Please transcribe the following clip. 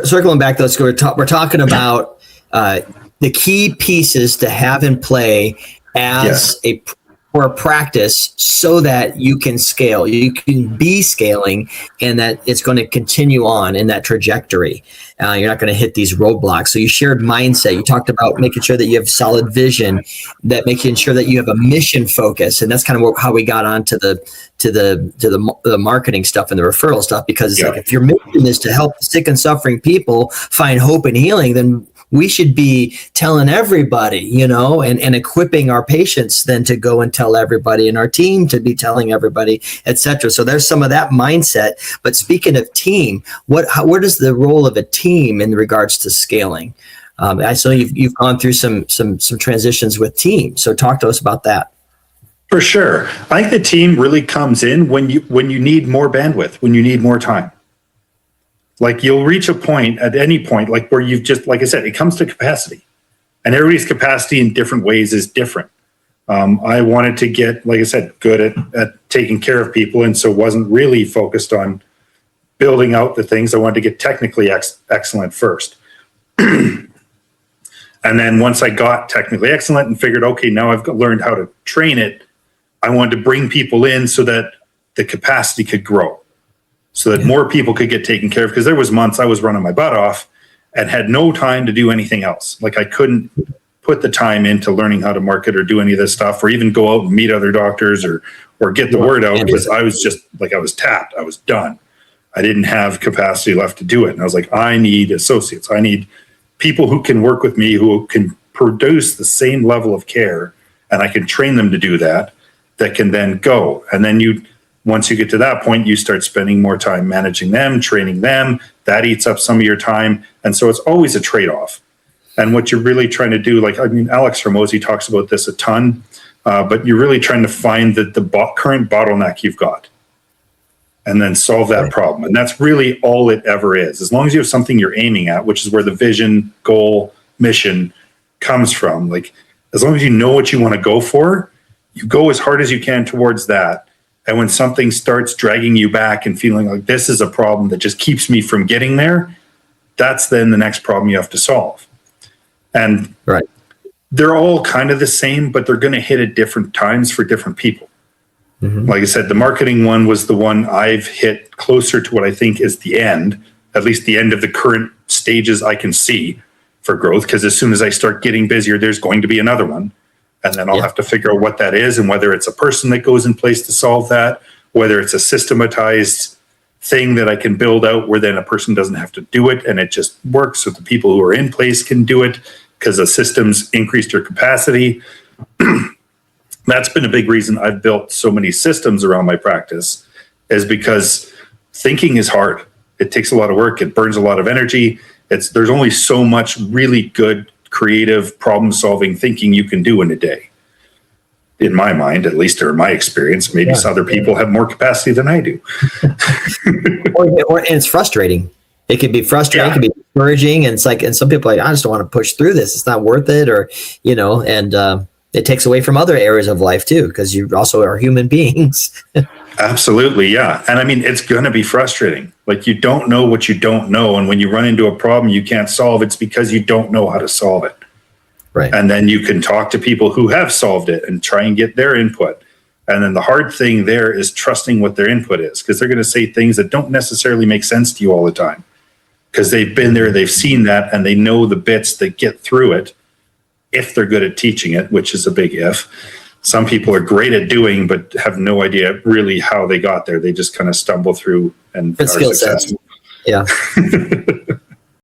circling back, let's go. We're talking about the key pieces to have in play as for a practice so that you can scale, you can be scaling, and that it's going to continue on in that trajectory. You're not going to hit these roadblocks. So you shared mindset. You talked about making sure that you have solid vision, that making sure that you have a mission focus. And that's kind of how we got onto the marketing stuff and the referral stuff, because like, if your mission is to help sick and suffering people find hope and healing, then we should be telling everybody, and equipping our patients then to go and tell everybody, and our team to be telling everybody, et cetera. So there's some of that mindset. But speaking of team, what is the role of a team in regards to scaling? I saw you've gone through some transitions with teams. So talk to us about that. For sure. I think the team really comes in when you need more bandwidth, when you need more time. Like, you'll reach a point at any point, like, where you've just, like I said, it comes to capacity, and everybody's capacity in different ways is different. I wanted to get, like I said, good at taking care of people, and so wasn't really focused on building out the things. I wanted to get technically excellent first. And then once I got technically excellent and figured, okay, now I've learned how to train it, I wanted to bring people in so that the capacity could grow, so that more people could get taken care of. Because there was months I was running my butt off and had no time to do anything else. Like, I couldn't put the time into learning how to market or do any of this stuff, or even go out and meet other doctors or get the word out, because I was just like, I was tapped. I was done. I didn't have capacity left to do it. And I was like, I need associates. I need people who can work with me, who can produce the same level of care, and I can train them to do that can then go. And then once you get to that point, you start spending more time managing them, training them. That eats up some of your time. And so it's always a trade-off. And what you're really trying to do, Alex Hormozi talks about this a ton, but you're really trying to find the current bottleneck you've got and then solve that problem. And that's really all it ever is. As long as you have something you're aiming at, which is where the vision, goal, mission comes from. Like, as long as you know what you want to go for, you go as hard as you can towards that. And when something starts dragging you back and feeling like this is a problem that just keeps me from getting there, that's then the next problem you have to solve. And they're all kind of the same, but they're going to hit at different times for different people. Mm-hmm. Like I said, the marketing one was the one I've hit closer to what I think is the end, at least the end of the current stages I can see for growth. Because as soon as I start getting busier, there's going to be another one. And then I'll have to figure out what that is, and whether it's a person that goes in place to solve that, whether it's a systematized thing that I can build out where then a person doesn't have to do it and it just works so the people who are in place can do it because the systems increased their capacity. That's been a big reason I've built so many systems around my practice, is because thinking is hard. It takes a lot of work. It burns a lot of energy. There's only so much really good, creative, problem-solving thinking you can do in a day. In my mind, at least, or in my experience. Maybe some other people have more capacity than I do. and it's frustrating. It can be frustrating. It can be discouraging. And it's like, and some people are like, I just don't want to push through this. It's not worth it. Or, and it takes away from other areas of life too, because you also are human beings. Absolutely. Yeah. And I mean, it's going to be frustrating. Like, you don't know what you don't know. And when you run into a problem you can't solve, it's because you don't know how to solve it. Right. And then you can talk to people who have solved it and try and get their input. And then the hard thing there is trusting what their input is, because they're going to say things that don't necessarily make sense to you all the time, because they've been there, they've seen that, and they know the bits that get through it if they're good at teaching it, which is a big if. Some people are great at doing, but have no idea really how they got there. They just kind of stumble through and are successful. Yeah.